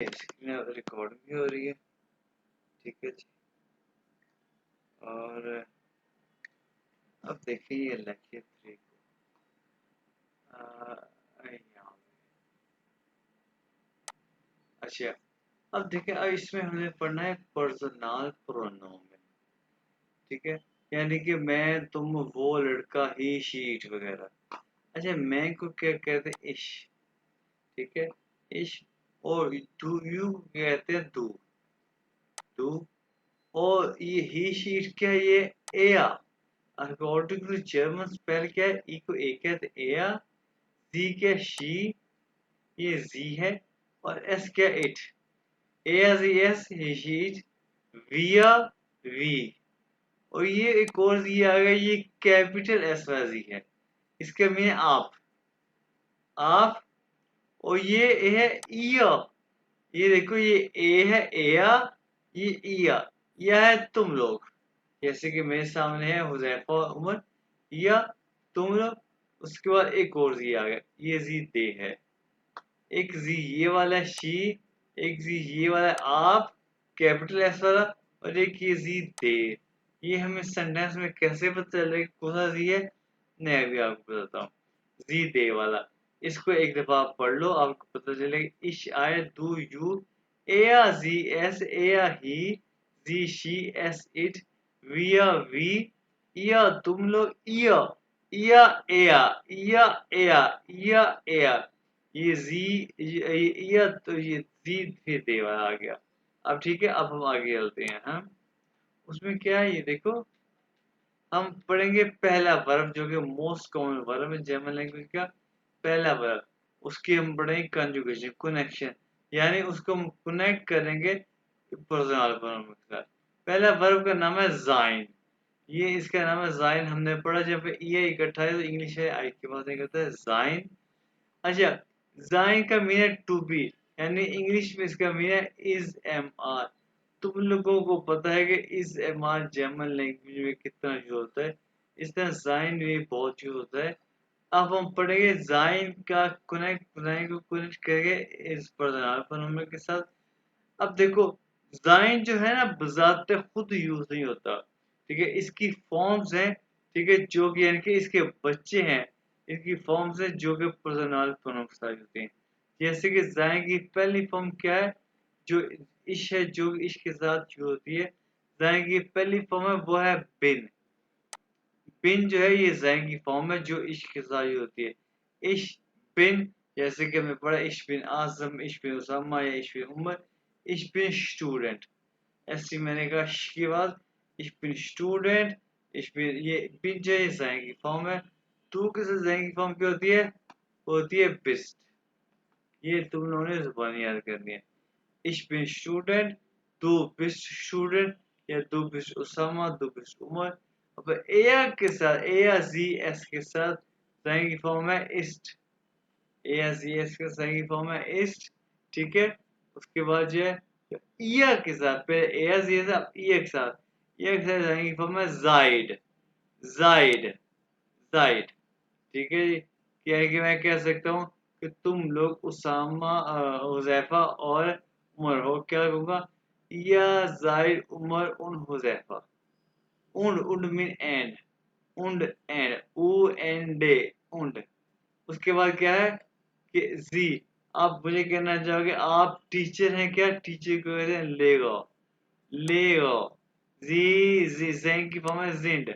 Screen record भी हो रही है, ठीक है जी। और अब देखिए लेक्चर 3 को यहाँ अच्छा, अब देखिए अब इसमें हमें पढ़ना है पर्सनल प्रोनोमेन, ठीक है। यानी कि मैं, तुम, वो, लड़का, ही, शी, इट वगैरह। अच्छा, मैं को क्या कहते हैं? इश, ठीक है, इश। और डू यू कहते हैं दू, दू। और ये ही शी इट क्या है? ये एया। अकॉर्डिंग टू जर्मन स्पेल क्या है? ई को ए कहते हैं, एया। जी क्या? शी, ये जी है। और एस क्या? इट। एया जी एस, ही शी इट, विया वी। और ये एक और जी आ गया, ये कैपिटल एस वाला है। इसका मीन आप, आप। और ये है ईया। ये देखो, ये ए है, एया। ये ईया, यह है तुम लोग। जैसे कि मेरे सामने है हुजैफा और उमर, या तुम लोग। उसके बाद एक और जी आ गया, ये जी दे है। एक जी ये वाला शी, एक जी ये वाला आप, कैपिटल एस वाला। और एक ये जी दे। ये हमें सेंटेंस में कैसे पता चलेगा कौन सा जी है? मैं अभी आपको बताता हूँ। जी दे वाला, इसको एक दफा आप पढ़ लो, आपको पता चलेगा। इश, आय, दू, यू, एया जी एस, एया ही, जी शी एस इट, विया वी, या तुम लोग, या, या एया, या एया, या एया। ये जी, या तो ये जी फिर दे वाला आ गया। अब ठीक है, अब हम आगे चलते हैं। हम उसमें क्या है, ये देखो। हम पढ़ेंगे पहला वर्ब, जो कि मोस्ट कॉमन वर्ब है जर्मन लैंग्वेज का। पहला वर्ब, उसकी हम पढ़ेंगे कंजुगेशन, कनेक्शन। यानी उसको हम कनेक्ट करेंगे पर्सनल प्रोनाउन के साथ। पहला वर्ब का नाम है जाइन। ये इसका नाम है जाइन। हमने पढ़ा जब ये इकट्ठा है तो इंग्लिश है, आई के पास कहता है जाइन। अच्छा, जाइन का मीन है टू बी, यानी इंग्लिश में इसका मीन है इज एम आर। तुम लोगों को पता है कि इज एम आर जर्मन लैंग्वेज में कितना यूज होता है, इस तरह जाइन भी बहुत यूज होता है। अब हम पढ़ेंगे जाइन का कनेक्ट, जाइन को कनेक्ट करेंगे इस पर्सनल प्रोनाउन के साथ। अब देखो, जाइन जो है ना, बजाते खुद यूज नहीं होता, ठीक है। इसकी फॉर्म्स हैं, ठीक है, जो कि यानी कि इसके बच्चे हैं। इनकी फॉर्म्स हैं जो कि पर्सनल प्रोनाउंस होते हैं। जैसे कि जाइन की पहली फॉर्म क्या है? जो इश है, जो इश के साथ यूज होती है। जाइन की पहली फॉर्म है वो है बिन। बिन जो है ये जैन की फॉर्म है जो इश्क के साथ यूज होती है। इश बिन, जैसे कि हमने पढ़ा इश बिन आजम, इश बिन उसामा, या इश बिन उमर, इश बिन स्टूडेंट। ऐसे मैंने कहा श के बाद इश बिन स्टूडेंट, इश बिन, ये बिन जो है जैन की फॉर्म है। तू के साथ जैन की फॉर्म क्या होती है? वो होती है बिस्ट। ये तुम लोगों ने जुबानी याद करनी है। इश बिन स्टूडेंट, दो बिस्ट स्टूडेंट, या दो बिस्ट उसामा, दो बिस्ट उमर। अब एया के साथ, एया जी एस के साथ साइन की फॉर्म है इस्ट। एया जी एस के साइन की फॉर्म है इस्ट, ठीक है। उसके बाद जो है ईया के साथ, पहले एया जी एस, अब ईया के साथ, ईया के साथ साइन की फॉर्म है जाइड, जाइड, जाइड, ठीक है जी। क्या है कि मैं कह सकता हूँ कि तुम लोग उसामा, हुजैफा और उमर हो। क्या कहूँगा? या जाइद, उमर, उन, हुजैफा। उंड, उंड मीन एंड, उंड एंड, ऊ एन डे, उंड। उसके बाद क्या है कि जी। आप मुझे कहना चाहोगे आप टीचर हैं क्या? टीचर को कहते हैं लेगो, लेगो। जी, जी जैन की फॉर्म है जिंड,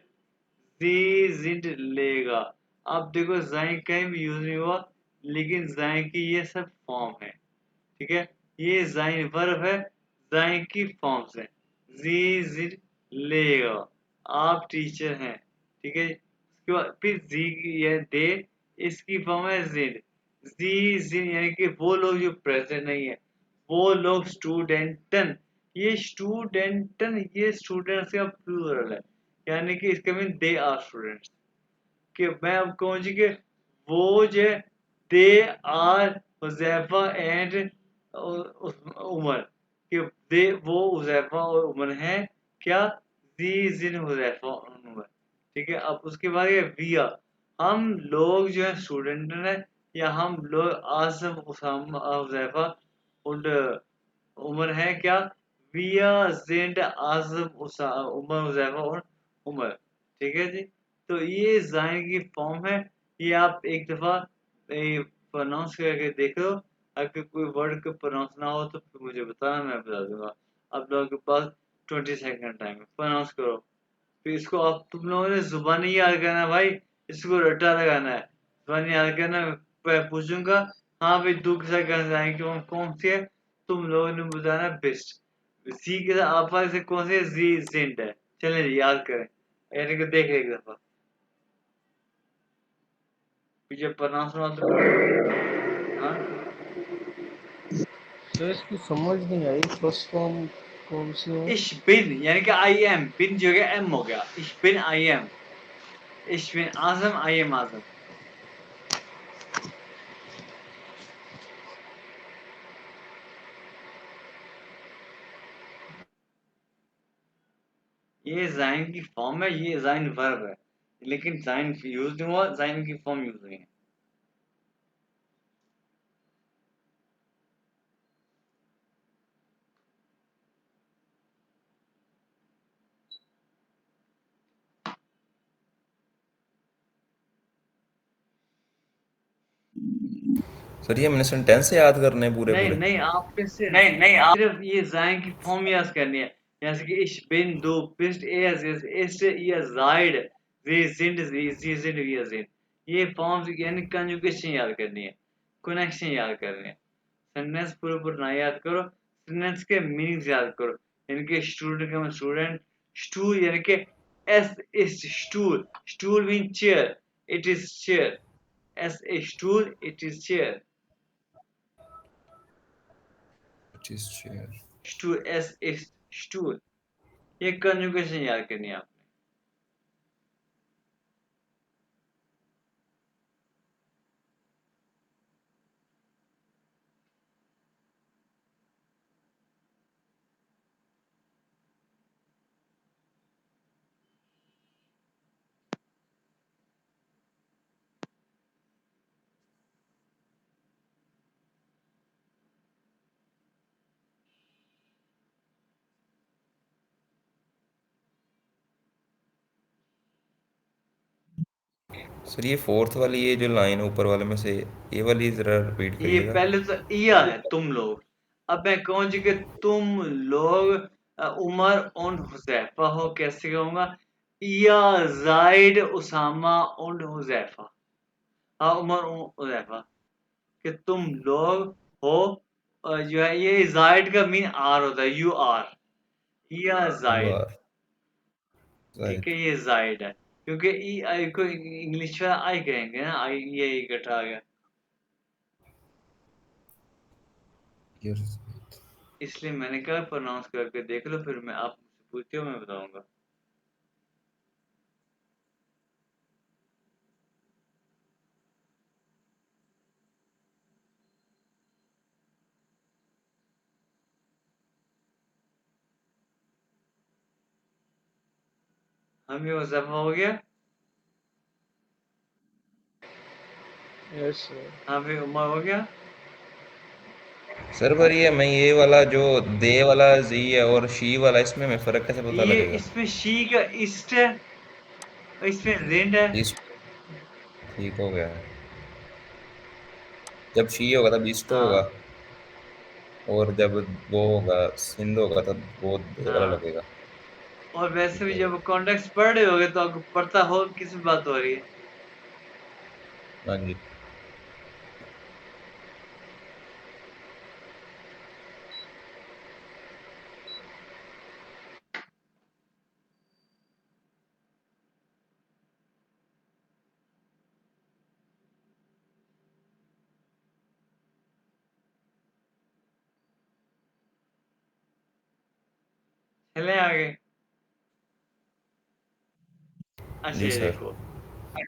जी जिंड लेगा। आप देखो जाइन कहीं भी यूज नहीं हुआ, लेकिन जाइन की ये सब फॉर्म है, ठीक है। ये जाइन वर्ब है, जाइन की फॉर्म्स है। जी जिड लेगा, आप टीचर हैं, ठीक है। उसके बाद फिर जी की ये दे, इसकी फॉर्म है जिड, जी जिन, यानी कि वो लोग जो प्रेजेंट नहीं है, वो लोग स्टूडेंटन। ये स्टूडेंटन, ये स्टूडेंट्स का प्लूरल है, यानी कि इसका मीन दे आर स्टूडेंट्स। कि मैं अब कहूँ जी कि वो जो they are Huzaifa and Umar, कि दे वो हुजैफा और उमर हैं क्या? दी जिन हुजैफा और उमर, ठीक है। अब उसके बाद ये विया, हम लोग जो है स्टूडेंट हैं, या हम लोग आजम, उसामा, हुजैफा और उमर है क्या, विया जिंद आजम उमर उजैफा और उमर। ठीक है जी। तो ये जाइन की फॉर्म है। ये आप एक दफा प्रोनाउंस करके देख लो। अगर कोई वर्ड को प्रोनाउंस ना हो तो फिर मुझे बताना, मैं बता दूंगा। आप लोगों के पास 20 सेकंड टाइम है, प्रोनाउंस करो। फिर इसको आप तुम लोगों ने जुबानी याद करना है भाई, इसको रट्टा लगाना है, जुबानी याद करना। मैं पूछूंगा हाँ भाई दो के साथ कहना जाएंगे कौन कौन सी है, तुम लोगों ने बताना बेस्ट। सी के साथ आप से कौन सी है, जी जिंट है। चले जी याद करें, यानी कि देख एक दफा पीछे प्रोनाउंस ना हो तो हाँ। सर इसकी समझ नहीं आई, फर्स्ट फॉर्म कौन सी है? इश बिन यानी कि आई एम, बिन जो है एम हो गया, इश बिन आई एम, इश बिन आजम आई एम आजम। ये जाइन की फॉर्म है, ये जाइन वर्ब है, लेकिन जाइन यूज नहीं हुआ, जाइन की फॉर्म यूज हुई है। सर ये मैंने सेंटेंस याद करने हैं पूरे नहीं पूरे? नहीं, आप फिर से नहीं नहीं आप सिर्फ ये जाइन की फॉर्म याद करनी है। जैसे कि ich bin, du bist, er ist, ist, ihr seid, sie sind, wir sind। ये फॉर्म्स यानी कंजुगेशन याद करनी है, कनेक्शन याद करनी है। सेंटेंस पूरे पूरे ना याद करो, सेंटेंस के मीनिंग्स याद करो। यानी कि स्टूडेंट का मतलब स्टूडेंट, स्टूल यानी कि S is stool, stool mean chair, it is chair, S A stool, it is chair. It is chair. Stool S is stool, ये कंजुगेशन याद करनी है आपने। सर ये फोर्थ वाली ये जो लाइन है ऊपर वाले में से, ये वाली जरा रिपीट ये करिएगा। पहले तो इया है तुम लोग। अब मैं कहूँ जी कि तुम लोग उमर और हुजैफा हो, कैसे कहूंगा, इया जाइड उसामा और हुजैफा। हाँ उमर और हुजैफा, कि तुम लोग हो। जो है ये जाइड का मीन आर होता है, यू आर, इया यू जाइड। आर ठीक है राइट। ये जाइड है, क्योंकि ई आई को इंग्लिश में आई कहेंगे ना, आई ये इकट्ठा आ गया। इसलिए मैंने कहा प्रोनाउंस करके देख लो, फिर मैं आप मुझसे पूछते हो मैं बताऊंगा। हम ये मुजफ्फर हो गया। Yes sir. हाँ भाई उमर हो गया। सर पर ये मैं ये वाला जो दे वाला जी है और शी वाला, इसमें हमें फर्क कैसे पता ये लगेगा? इसमें शी का इस्ट है और इसमें रिंड है। ईस्ट। ठीक हो गया। जब शी होगा तब ईस्ट होगा, हाँ और जब वो होगा सिंध होगा तब वो दे वाला हाँ। लगेगा। और वैसे ठीक भी है। जब कॉन्टेक्स्ट पढ़ रहे होगे तो आपको पता हो किस बात हो रही है। हाँ जी। चले आगे। अच्छा जी ये सर। देखो,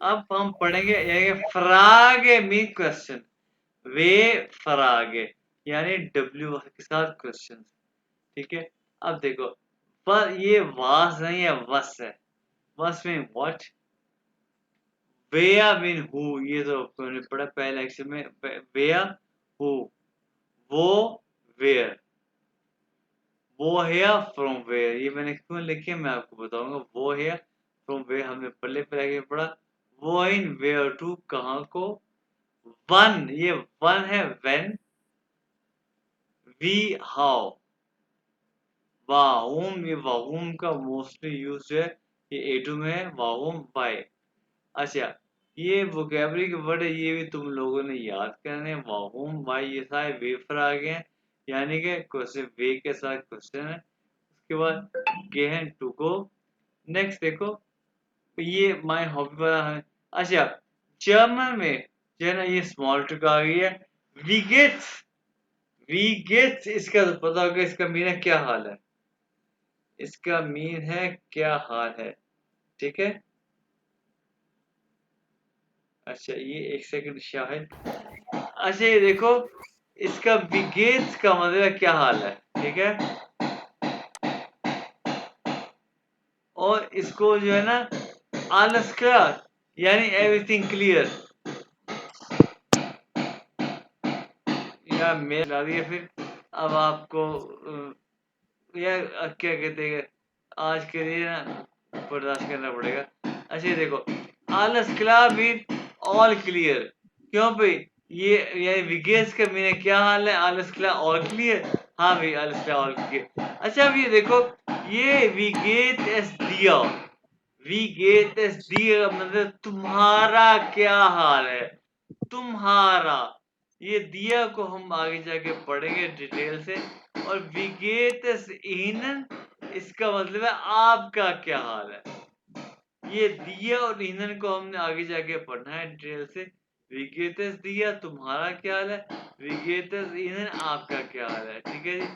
अब हम पढ़ेंगे ये फ्रागे मीन क्वेश्चन, वे फरागे यानी डब्ल्यू के साथ क्वेश्चन। ठीक है। अब देखो, पर ये वास नहीं है, वस है। वस में व्हाट, वेया मीन हु, ये तो आपने पढ़ा पहले लेक्चर में। वेया हु, वो वेयर, woher from where, ये मैंने क्यों लिखे मैं आपको बताऊंगा। woher from where हमने पहले आगे पढ़ा। wohin where to कहाँ को। one ये one है when। we how। वाहुम ये वाहुम का मोस्टली यूज है, ये एटू में है। वाहुम बाय। अच्छा ये वोकेबलरी के वर्ड है, ये भी तुम लोगों ने याद करने हैं। वाहुम बाय ये सारे वेफर आ गए हैं, यानी कि क्वेश्चन वे के साथ क्वेश्चन है। उसके बाद गेहन टू गो। नेक्स्ट देखो ये माय हॉबी वाला है। अच्छा जर्मन में जो है ना ये स्मॉल टू आ गई है। वीगेट्स। वीगेट्स इसका तो पता होगा, इसका मीन क्या हाल है। इसका मीन है क्या हाल है, ठीक है। अच्छा ये एक सेकंड शाहिद। अच्छा ये देखो इसका विगेट्स का मतलब क्या हाल है, ठीक है। और इसको जो है ना alles klar यानी एवरीथिंग क्लियर, या मेल ला दिया फिर। अब आपको यार क्या कहते हैं, आज के लिए ना बर्दाश्त करना पड़ेगा। अच्छा ये देखो alles klar mean all clear. क्यों भाई ये विगेस का मीन क्या हाल है, alles klar ऑल क्लियर। हाँ भाई alles klar ऑल क्लियर। अच्छा अब ये देखो ये विगेट एस दिया। विगेट एस दिया मतलब तुम्हारा क्या हाल है, तुम्हारा। ये दिया को हम आगे जाके पढ़ेंगे डिटेल से। और विगेटस ईनन इसका मतलब है आपका क्या हाल है। ये दिया और ईंधन को हमने आगे जाके पढ़ना है डिटेल से। विगेतस दिया तुम्हारा क्या हाल है, विगेतस ईंधन आपका क्या हाल है, ठीक है जी।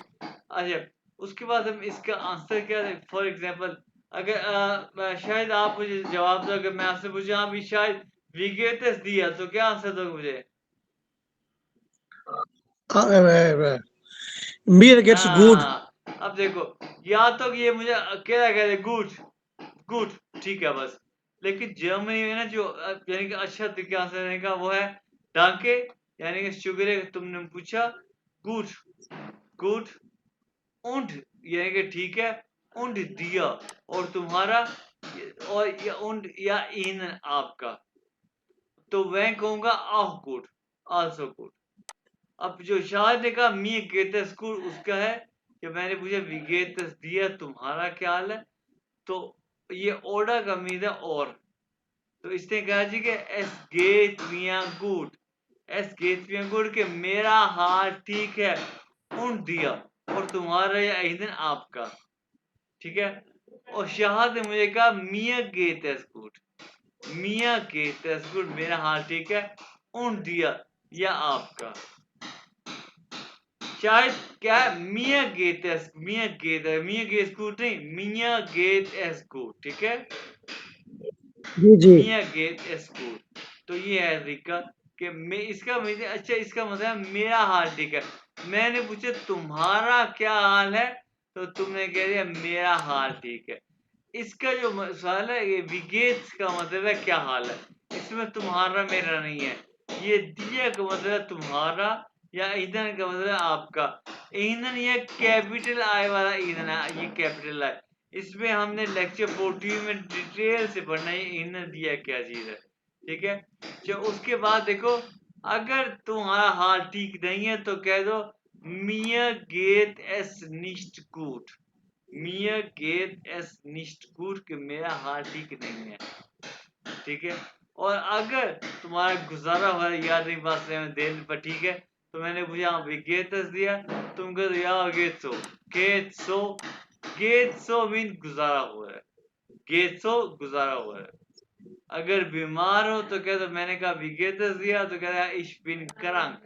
अच्छा उसके बाद हम इसका आंसर क्या है। फॉर एग्जाम्पल अगर शायद आप मुझे जवाब दो, अगर मैं आपसे पूछूं आप भी शायद विगेतस दिया तो क्या आंसर दोगे मुझे। Mir geht's gut. हाँ अब देखो या तो ये मुझे अकेला कह दे गुड गुड, ठीक है बस। लेकिन जर्मनी में ना जो यानी कि अच्छा तरीके आंसर देने का वो है डांके, यानी कि शुगर है तुमने पूछा गुड गुड उंड यानी कि ठीक है उंड दिया और तुम्हारा और या उंड या इन आपका, तो मैं कहूंगा आह गुड आल्सो गुड। अब जो शायद ने कहा मी गेतस गुड उसका है कि मैंने पूछा विगेतस दिया तुम्हारा क्या हाल है, तो ये ओडा का मीन है और। तो इसने कहा जी कि एस गेट मिया गुड, एस गेट मिया गुड के मेरा हाल ठीक है उन दिया और तुम्हारा या ईंधन आपका, ठीक है। और शाहद ने मुझे कहा मिया गेट एस गुड, मिया गेट एस गुड मेरा हाल ठीक है उन दिया या आपका। शायद क्या है मिया गेट एस मिया गेट गुड नहीं मिया गेट एस गुड, ठीक है। जी जी मिया गेट स्कूल। तो ये है तरीका कि मैं इसका मुझे अच्छा इसका मतलब मेरा हाल ठीक है। मैंने पूछा तुम्हारा क्या हाल है, तो तुमने कह दिया मेरा हाल ठीक है। इसका जो सवाल है ये विगेट्स का मतलब है क्या हाल है, इसमें तुम्हारा मेरा नहीं है। ये दिया का मतलब है तुम्हारा या ईंधन का मतलब है आपका। ईंधन ये कैपिटल आई वाला ईंधन है, ये कैपिटल आई। इसमें हमने लेक्चर 14 में डिटेल से पढ़ना है ईंधन दिया क्या चीज है, ठीक है। जो उसके बाद देखो अगर तुम्हारा हाल ठीक नहीं है तो कह दो मिया गेट एस निश्ट गुड, मिया गेट एस निश्ट गुड कि मेरा हाल ठीक नहीं है, ठीक है। और अगर तुम्हारा गुजारा हुआ याद नहीं बात में देर पर, ठीक है। तो मैंने पूछा हाँ गेटस दिया, तुम कह दो यार गेट सो मीन गुजारा हुआ है, गेट सो गुजारा हुआ है। अगर बीमार हो तो कह दो मैंने कहा विगेतस दिया तो कह रहा इश बिन करंक,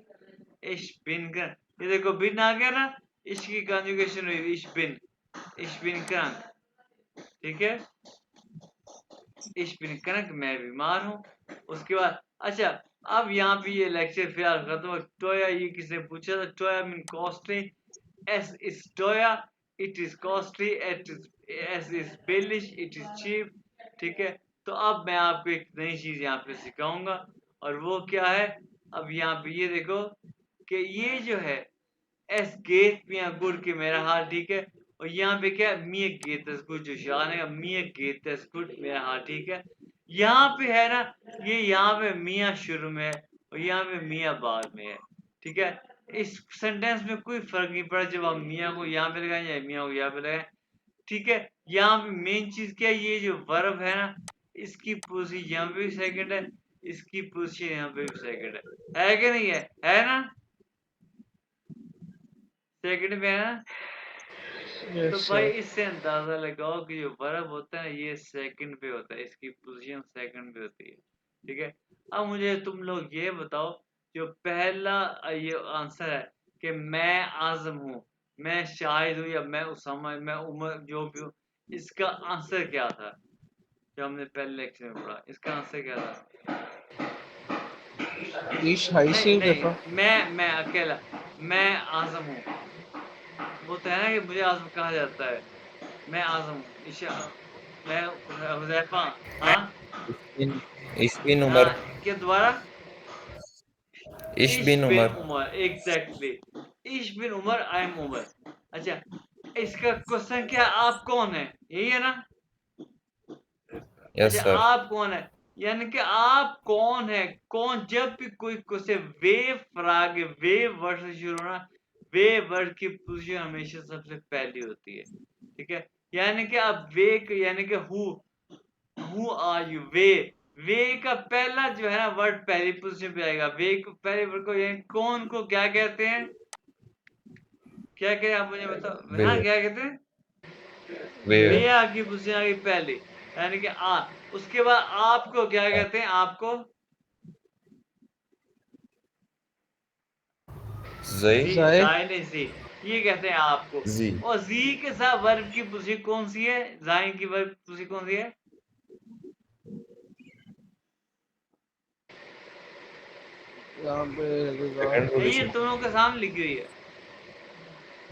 इश बिन कर। ये देखो बिन आ गया ना, इश की कॉन्जुगेशन हुई इश बिन करंक, ठीक है। इस कनक मैं बीमार हूँ। उसके बाद अच्छा अब यहाँ पे ये लेक्चर फिलहाल खत्म हो। टोया ये किसने पूछा था, टोया मीन कॉस्टली, एस इज टोया, it is costly, S is बेलिश, इट इज चीप, ठीक है। तो अब मैं आपको एक नई चीज यहाँ पे सिखाऊंगा और वो क्या है। अब यहाँ पे ये देखो कि ये जो है एस गेट मिया गुड के मेरा हाल ठीक है और यहाँ पे क्या है, mir geht es gut, जो शान है mir geht es gut, मेरा हाँ ठीक है। यहाँ पे है ना, ये यहाँ पे मियाँ शुरू में है और यहाँ पे मियाँ बाद में है, ठीक है। इस सेंटेंस में कोई फर्क नहीं पड़ा जब आप मियाँ को यहाँ पे लगाएं या मियाँ को यहाँ पे लगाएं, ठीक है। यहाँ पे मेन चीज क्या है, ये जो वर्ब है ना, इसकी पोजीशन यहाँ पे भी सेकंड है, इसकी पोजीशन यहाँ पे भी सेकंड है कि नहीं है ना, सेकंड में है ना। तो Yes, भाई sir. इससे अंदाजा लगाओ कि जो वर्ब होता है ये सेकंड पे होता है, इसकी पोजीशन सेकंड पे होती है, ठीक है। अब मुझे तुम लोग ये बताओ, जो पहला ये आंसर है कि मैं आजम हूँ, मैं शाहिद हूँ, या मैं उसामा, मैं उमर, जो भी हूँ, इसका आंसर क्या था जो हमने पहले लेक्चर में पढ़ा, इसका आंसर क्या था? Ich heiße नहीं Vefa. नहीं, मैं अकेला, मैं आजम हूँ, वो तो है ना कि मुझे आजम कहा जाता है, मैं आजम हूँ, मैं हुज़ैफा, हाँ Ich bin हाँ, Umar. क्या दोबारा? Ich इश bin बिन Umar. उमर, एग्जैक्टली, इश बिन उमर, आई एम उमर। अच्छा, इसका क्वेश्चन क्या, आप कौन है, यही है ना? Yes, अच्छा, sir. आप कौन है, यानी कि आप कौन है, कौन, जब भी कोई क्वेश्चन वे फ्राग वे वर्ड से शुरू होना, वे वर्ड की पोजीशन हमेशा सबसे पहली होती है, ठीक है। यानी कि अब वे यानी कि हु आर यू, वे का पहला जो है ना वर्ड पहली पोजीशन पे आएगा, वे को पहले वर्ड को, यानी कौन को क्या कहते हैं, क्या कहें आप मुझे बताओ, हाँ Where? क्या कहते हैं, वे Where? आपकी पोजीशन आ गई पहले, यानी कि आ, उसके बाद आपको क्या कहते हैं, आपको Sei? Sei. जायने जी, ये कहते हैं आपको। Sie. और जी के साथ वर्ब की पोजीशन कौन सी है, जाइन की वर्ब पोजीशन कौन सी है? यहाँ पे लगेगा. Second ये position. तुम लोगों के सामने लिखी हुई है,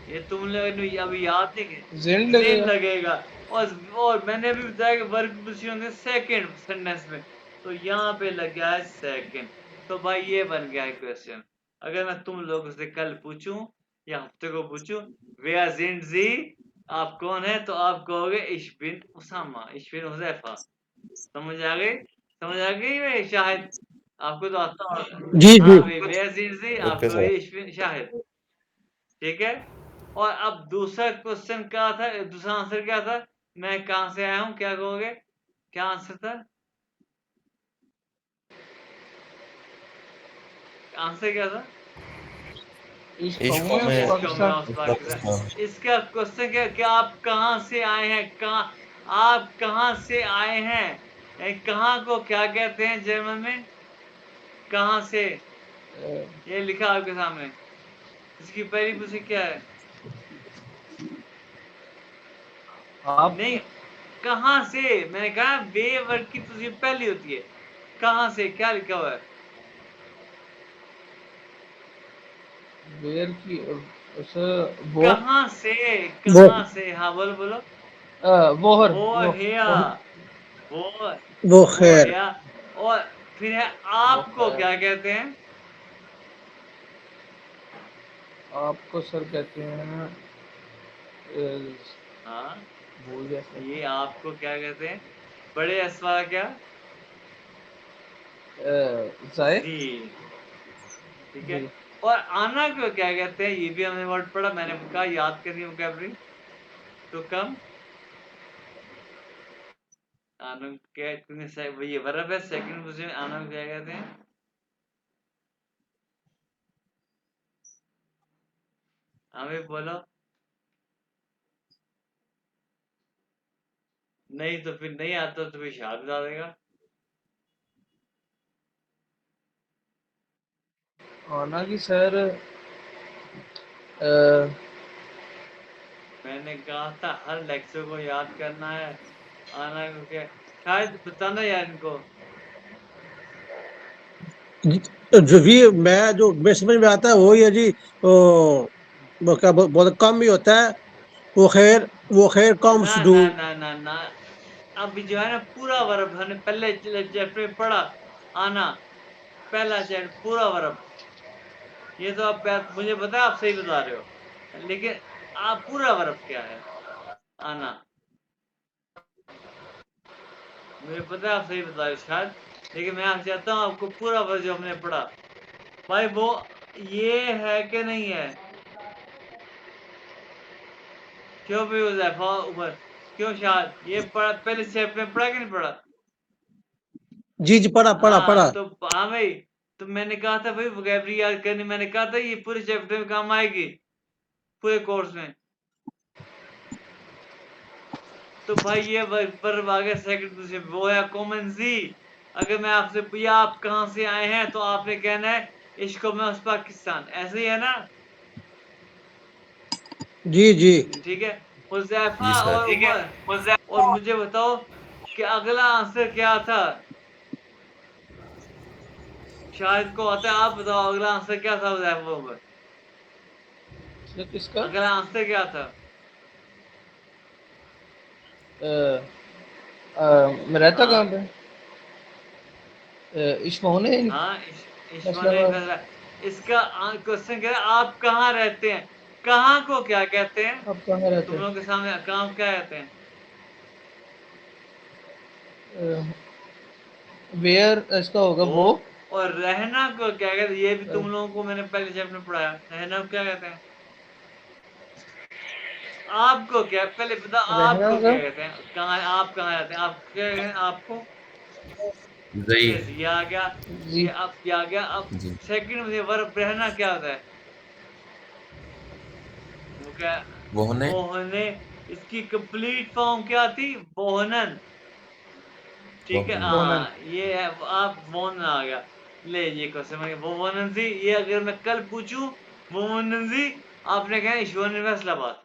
ये तुम लोग ने अभी याद नहीं है, Zen जेन लगेगा. लगेगा। और मैंने अभी बताया कि वर्ब की पोजीशन होती है सेकंड सेंटेंस में, तो यहाँ पे लग गया है सेकंड। तो भाई ये बन गया है क्वेश्चन। अगर मैं तुम लोगों से कल पूछूं या हफ्ते को पूछूं, वेयर जिन जी, आप कौन है, तो आप कहोगे इश बिन उसामा, इश बिन हुज़ैफा। समझ आ गई, समझ आ गई भाई, शाहिद आपको तो आता होगा। जी जी। हाँ भाई, वेयर जिन जी, आप Okay, कहोगे sir. इश बिन शाहिद, ठीक है। और अब दूसरा क्वेश्चन क्या था, दूसरा आंसर क्या था, मैं कहां से आया हूं, क्या कहोगे, क्या आंसर था, आंसर क्या था? Ich Ich komme aus komme इश्क में Pakistan. उस aus पाकिस्तान। Pakistan. इसका क्वेश्चन क्या, क्या आप कहां से आए हैं, कहां, आप कहां से आए हैं, कहां को क्या कहते हैं जर्मन में, कहां से, ये लिखा आपके सामने, इसकी पहली पोजीशन क्या है? आप नहीं, कहां से, मैंने कहा वे वर्ड की पोजीशन पहली होती है, कहां से क्या लिखा हुआ है? वेयर की सर वो कहां से, वो कहां से, हाँ बोलो बोलो। वोहर वो हिया, वो वो वो वो खैर। हिया। और फिर है, वो आपको है. क्या कहते हैं? आपको सर कहते हैं अ, हाँ, भूल गया सर. ये आपको क्या कहते हैं, बड़े एस वाला क्या, जाए. जी, ठीक है। जी. और आना को क्या कहते हैं, ये भी हमने वर्ड पढ़ा, मैंने कहा याद करनी वोकैबुलरी, तो कम आना क्या, क्योंकि ये वर्ब है, सेकंड पोजीशन, आना को क्या कहते हैं, हमें बोलो, नहीं तो फिर नहीं आता तो फिर शाद बता देगा। आना की सर मैंने कहा था हर लेक्चर को याद करना है, आना को क्या, शायद बताना यार इनको। जो भी मैं जो मैं समझ में आता है वही है जी। वो क्या बहुत कम ही होता है। वो खैर ना कम्स डू। ना ना ना ना, अभी जो है ना पूरा वर्ब हमने पहले चैप्टर में पढ़ा, आना, पहला चैप्टर पूरा वर्ब, ये तो आप मुझे पता है आप सही बता रहे हो, लेकिन आप पूरा वर्ब क्या है? आना। मुझे पता है आप सही बता रहे हो शायद, लेकिन मैं आपसे चाहता हूँ आपको पूरा वर्ब जो हमने पढ़ा भाई वो ये है कि नहीं है? क्यों भी हुज़ैफा उमर, क्यों शायद ये पढ़ा पहले चैप्टर में पढ़ा कि नहीं पढ़ा? जी जी, पढ़ा पढ़ा हाँ पढ़ा। तो हाँ भाई, तो मैंने कहा था भाई वोकैबुलरी याद करनी, मैंने कहा था ये पूरे चैप्टर में काम आएगी, पूरे कोर्स में। तो भाई ये वर्ब आ गया सेकंड दूसरे पे, वो है कॉमन जी। अगर मैं आपसे पूछा आप कहाँ से आए हैं, तो आपने कहना है इश्को में उस पाकिस्तान, ऐसे ही है ना? जी जी। ठीक है। जी हुज़ैफा सर। और उमर, और मुझे बताओ कि अगला आंसर क्या था? शाहिद को आता है, आप बताओ अगला आंसर क्या था हुज़ैफा उमर? ये किसका? अगला आंसर क्या था? मैं रहता कहाँ हाँ पे? इश्मोने हाँ, ईश्वर ने नस्लाबाद। फैसला। इसका क्वेश्चन क्या है, आप कहाँ रहते हैं? कहाँ को क्या कहते हैं? आप कहाँ रहते तुम हैं? लोगों के सामने कहाँ क्या कहते हैं? वेयर इसका होगा वो। और रहना को क्या कहते हैं? ये भी अ, तुम लोगों को मैंने पहले चैप्टर में पढ़ाया। रहना को क्या कहते हैं? आपको क्या, पहले बताओ रहना आपको का क्या कहते हैं? कहाँ आप कहाँ रहते हैं? आप क्या कहते हैं आपको? जई। ये जिया आ गया, जी। ये अब ये आ गया। अब जी। सेकंड में वर्ब रहना क्या होता है? वो क्या? बोहने। बोहने। इसकी कंप्लीट फॉर्म क्या थी? बोहनन। ठीक है, बोहने। बोनन। हाँ ये है, आप बोहनन आ गया। ले ये क्वेश्चन में बोहनन जी, ये अगर मैं कल पूछूं बोहनन जी, आपने कहा ईश्वर ने फैसलाबाद।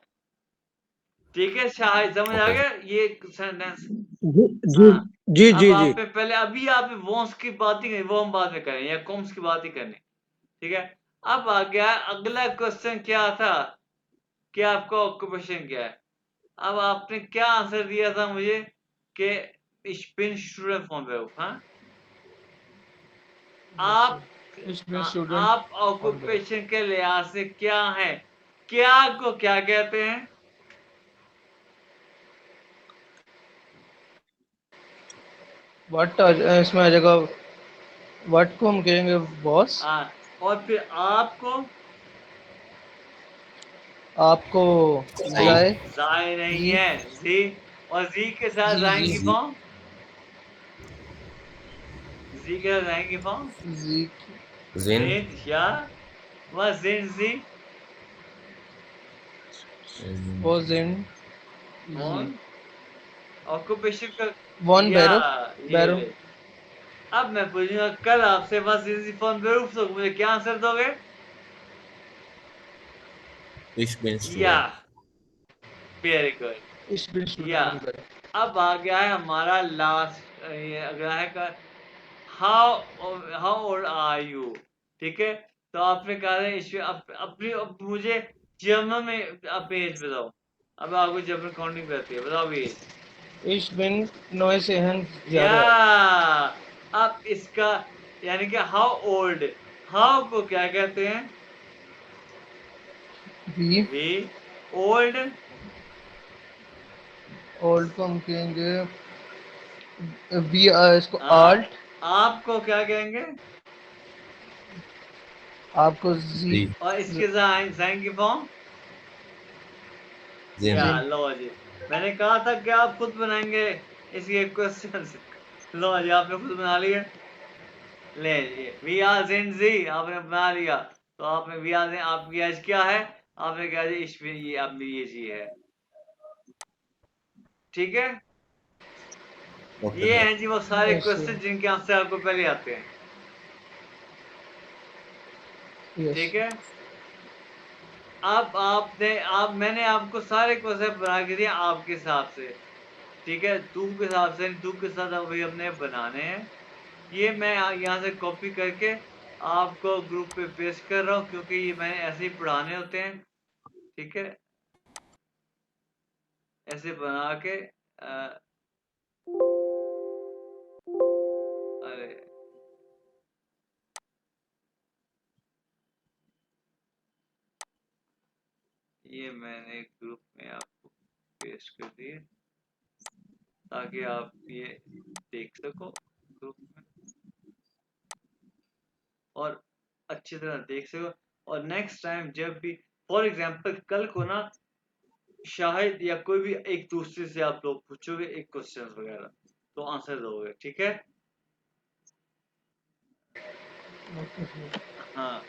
ठीक है, शायद समझ आ ओके। गया ये सेंटेंस। जी जी हाँ। जी अब जी जी। आपने पहले अभी आपने वॉन्स की बात ही करी, वो हम बाद में करें, या कॉम्स की बात ही करनी। ठीक है। अब आ गया अगला क्वेश्चन, क्या था कि आपका ऑक्यूपेशन क्या है? अब आपने क्या आंसर दिया था मुझे कि ich bin Student von Beruf, हाँ? आप इश बिन स्टूडेंट आप ऑन द। ऑक्यूपेशन के लिहाज से क्या है? क्या को क्या कहते हैं? व्हाट इसमें आ जाएगा। व्हाट को हम कहेंगे बॉस। हाँ, और फिर आपको आपको सही। जाए। जाए नहीं जी है, जी। और जी के साथ जी जी जाएंगी जी। फॉर्म, जी के साथ जाएंगी फॉर्म जी। जिन। sind ja, was sind sie? वो जिन। जी। कौन? ऑक्यूपेशन का। वन या बैरो। ये बैरो। ले। अब मैं पूछूंगा कल आपसे, बस इजी फॉर्म बेरूफ, तो मुझे क्या आंसर दोगे? इश बिन या, स्टूडेंट। Very good. इश बिन या, स्टूडेंट ऑन बैरो। अब आ गया है हमारा लास्ट, ये अगला है का, how how old are you? ठीक है। तो आपने कहा है इस अपनी, अब मुझे जर्मन में आप एज बताओ। अब आपको जर्मन काउंटिंग करती है, बताओ एज। इश बिन नोए सेहन या, ज़्यादा। अब इसका यानी कि हाउ ओल्ड, हाउ को क्या कहते हैं? भी वी। ओल्ड। ओल्ड को हम कहेंगे वी इसको हाँ, आल्ट। आपको क्या कहेंगे? आपको जी। जी। और इसके साइन की फॉर्म? जिन। या जिन। लो जी। मैंने कहा था कि आप खुद बनाएंगे इसके क्वेश्चन। लो जी, आपने खुद बना लिए। ले जी, वी आर जिन जी, आपने बना लिया। तो आपने वी आर, आपकी एज क्या है? आपने कहा जी इसमें ये आपने ये जी है। ठीक है। ओके ये सर। हैं जी वो सारे ऐसे। क्वेश्चन जिनके आंसर आपको पहले आते हैं। यस। ठीक है। अब आपने आप मैंने आपको सारे क्वेश्चन बना के दिए आपके हिसाब से। ठीक है, तू के हिसाब से नहीं, तू के साथ अभी हमने बनाने हैं। ये मैं यहाँ से कॉपी करके आपको ग्रुप पे पेस्ट कर रहा हूँ, क्योंकि ये मैंने ऐसे ही पढ़ाने होते हैं। ठीक है, ऐसे बना के अरे ये मैंने ग्रुप में आपको पेस्ट कर दिए ताकि आप ये देख सको ग्रुप में और अच्छी तरह देख सको। और नेक्स्ट टाइम जब भी फॉर एग्जांपल कल को ना शायद या कोई भी एक दूसरे से आप लोग पूछोगे एक क्वेश्चन वगैरह तो आंसर दोगे, ठीक है? Okay sir. हाँ,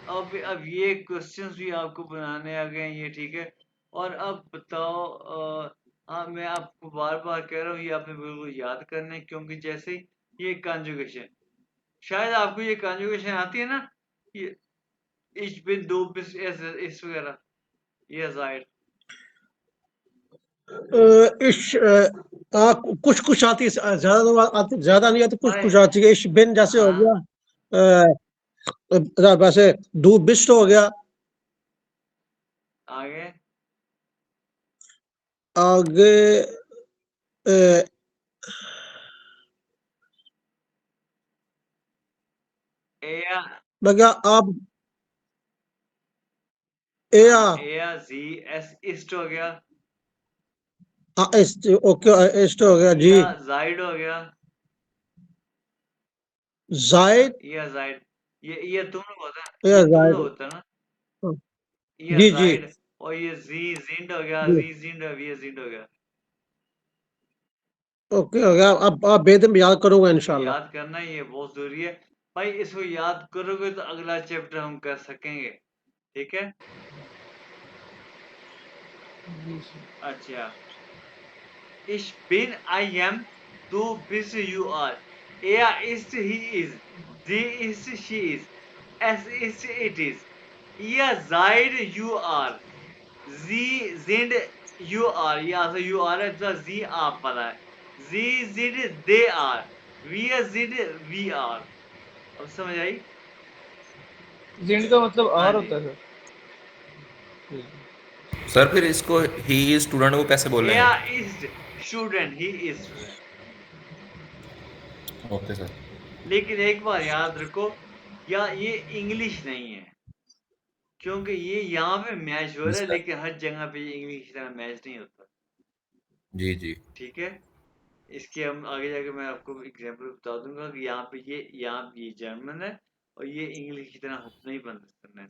अब ये क्वेश्चंस भी आपको बनाने आ गए हैं, ये ठीक है। और अब बताओ हाँ मैं आपको बार बार कह रहा हूँ ये आपने बिल्कुल याद करना है क्योंकि जैसे ही ये कंजुगेशन, शायद आपको ये कंजुगेशन आती है ना, ये ich bin du bist इस वगैरह, ये जाहिर इश कुछ कुछ आती है, ज्यादा तो आती, ज्यादा नहीं आती, कुछ आए कुछ आती है। इश बिन जैसे हो हाँ गया, वैसे दू बिस्ट हो गया। आगे आगे अ, एया मैं क्या आप एया हाँ एया जी एस इस्ट हो गया, ओके इस्ट हो गया जी। या जाइड हो गया, जायद या जाइड, ये तुम लोग होता है, या ये तुम लोग जायद, होता है ना, ये जी जी जाइड। और ये जी जिंड हो गया, जी जी जिंड ये जिंड हो गया। ओके हो गया। अब आप बेदम याद करूंगा ये इंशाल्लाह। याद करना ये बहुत जरूरी है भाई, इसको याद करोगे तो अगला चैप्टर हम कर सकेंगे, ठीक है? जी सर। अच्छा, ich bin I am, du bist you are, er ist he is, sie ist she is, es ist it is, ihr seid you are, sie sind you are, ये also you are है तो sie आप वाला है, sie sind they are, wir sind we are। अब समझ आई? जिंड का मतलब हाँ आर जी, होता है सर। जी। सर फिर इसको ही स्टूडेंट को कैसे बोलेंगे? er ist student, he is student। Okay sir. लेकिन एक बार याद रखो, या ये इंग्लिश नहीं है क्योंकि ये यहाँ पे मैच हो जी रहा है सर। लेकिन हर जगह पे ये इंग्लिश की तरह मैच नहीं होता, जी जी। ठीक है? इसके हम आगे जाके मैं आपको एग्जांपल बता दूंगा कि यहाँ पे ये जर्मन है और ये इंग्लिश की तरह नहीं बन सकता,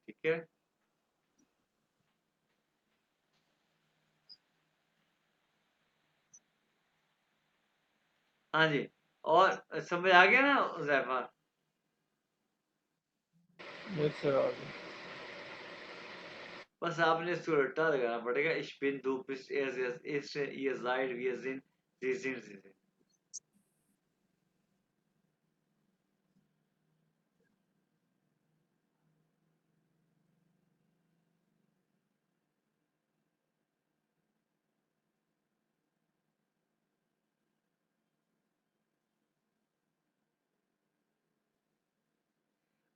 ठीक है? हाँ जी, और समझ आ गया ना उज़ैफा? यस सर आ गया। बस आपने इसको उल्टा लगाना पड़ेगा, ich bin du bist er ist ihr seid wir sind sie sind।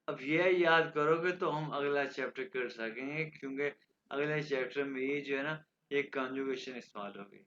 अब ये याद करोगे तो हम अगला चैप्टर कर सकेंगे क्योंकि अगले चैप्टर में ये जो है ना ये कंजुगेशन इस्तेमाल होगी।